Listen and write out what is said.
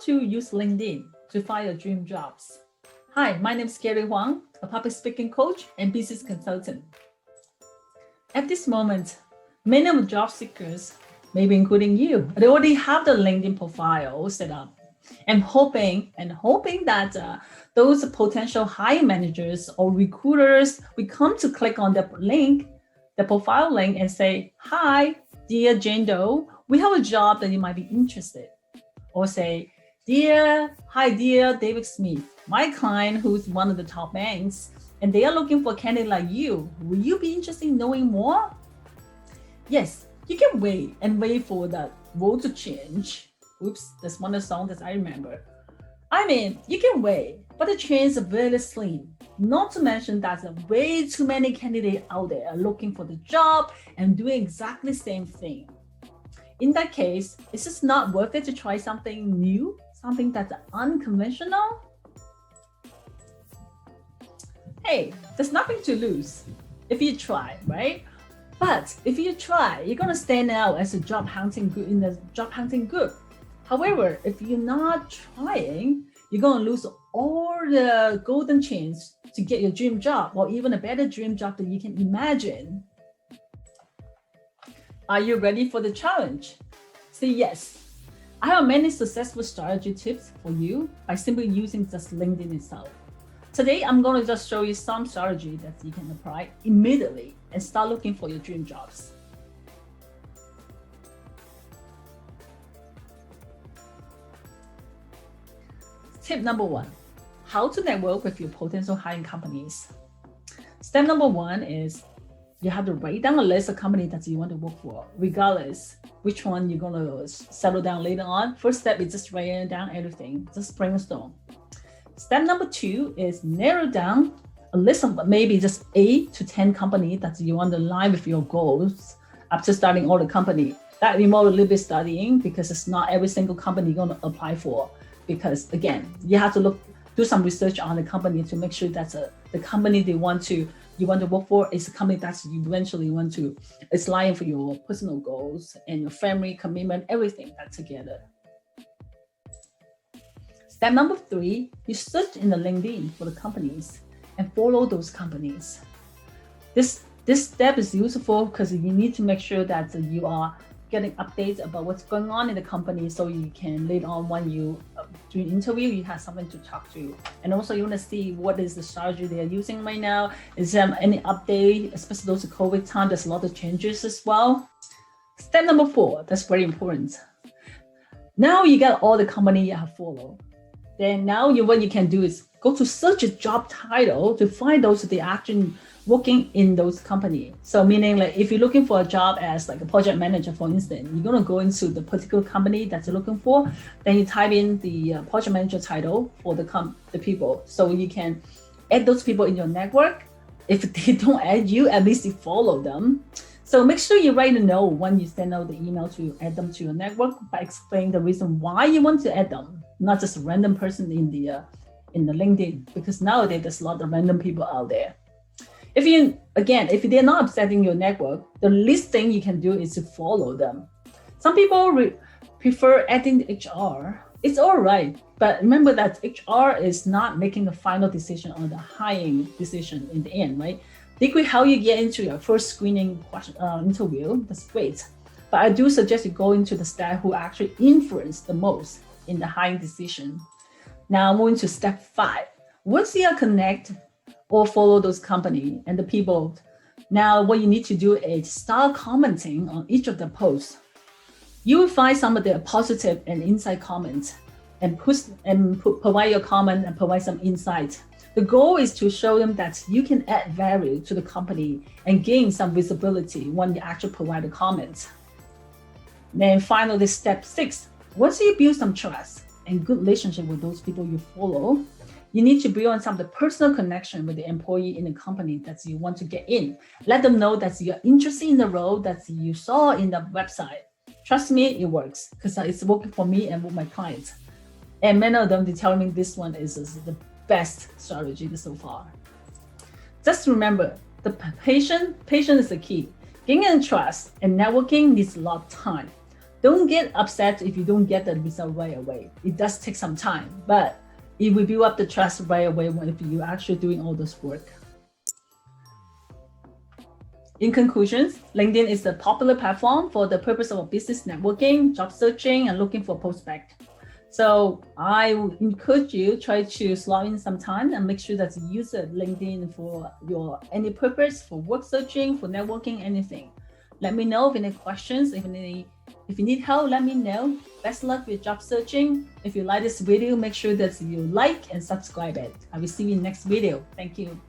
to use LinkedIn to find your dream jobs. Hi, my name is Gary Huang, a public speaking coach and business consultant. At this moment, many of the job seekers, maybe including you, they already have the LinkedIn profile set up and hoping that those potential hiring managers or recruiters will come to click on the link, the profile link, and say, "Hi, dear Jane Doe, we have a job that you might be interested." Or say, "Hi, dear David Smith, my client who's one of the top banks, and they are looking for a candidate like you. Will you be interested in knowing more?" Yes, you can wait for that world to change. Oops, that's one of the songs that I remember. I mean, you can wait, but the chance is very slim. Not to mention that there are way too many candidates out there looking for the job and doing exactly the same thing. In that case, it's just not worth it to try something new, something that's unconventional. Hey, there's nothing to lose if you try, right? But if you try, you're gonna stand out as a job hunting group in the job hunting group. However, if you're not trying, you're gonna lose all the golden chance to get your dream job or even a better dream job that you can imagine. Are you ready for the challenge? Say yes. I have many successful strategy tips for you by simply using just LinkedIn itself. Today, I'm going to just show you some strategy that you can apply immediately and start looking for your dream jobs. Tip number 1, how to network with your potential hiring companies. Step number 1 is you have to write down a list of companies that you want to work for, regardless which one you're going to settle down later on. First step is just writing down everything, just brainstorm. Step number 2 is narrow down a list of maybe just 8 to 10 companies that you want to align with your goals after starting all the company. That involves a little bit studying because it's not every single company you're going to apply for. Because again, you have to do some research on the company to make sure that the company you want to work for is a company that you eventually want to align for your personal goals and your family commitment, everything that together. Step number 3, you search in the LinkedIn for the companies and follow those companies. This step is useful because you need to make sure that you are getting updates about what's going on in the company, so you can later on when you do an interview, you have something to talk to. And also you want to see what is the strategy they are using right now. Is there any update, especially those COVID time, there's a lot of changes as well. Step number 4, that's very important. Now you got all the company you have followed. Then now what you can do is go to search a job title to find those that they actually working in those companies. So meaning like if you're looking for a job as like a project manager, for instance, you're gonna go into the particular company that you're looking for, then you type in the project manager title for the people. So you can add those people in your network. If they don't add you, at least you follow them. So make sure you write a note when you send out the email to add them to your network by explaining the reason why you want to add them, not just a random person in the LinkedIn, because nowadays there's a lot of random people out there. If they're not upsetting your network, the least thing you can do is to follow them. Some people prefer adding the HR. It's all right, but remember that HR is not making the final decision on the hiring decision in the end, right? They could help you get into your first screening interview. That's great. But I do suggest you go into the staff who actually influence the most in the hiring decision. Now moving to step 5. Once you connect or follow those companies and the people, now what you need to do is start commenting on each of the posts. You will find some of the positive and insight comments and provide your comment and provide some insight. The goal is to show them that you can add value to the company and gain some visibility when you actually provide a comment. Then finally, step 6, once you build some trust and good relationship with those people you follow, you need to build on some of the personal connection with the employee in the company that you want to get in. Let them know that you're interested in the role that you saw in the website. Trust me, it works because it's working for me and with my clients. And many of them, they tell me this one is the best strategy so far. Just remember, patience is the key. Gaining trust and networking needs a lot of time. Don't get upset if you don't get the result right away. It does take some time, but it will build up the trust right away if you're actually doing all this work. In conclusions, LinkedIn is a popular platform for the purpose of business networking, job searching, and looking for prospects. So I would encourage you try to slot in some time and make sure that you use LinkedIn for your any purpose, for work searching, for networking, anything. Let me know if any questions, if you need help, let me know. Best luck with job searching. If you like this video, make sure that you like and subscribe it. I will see you in the next video. Thank you.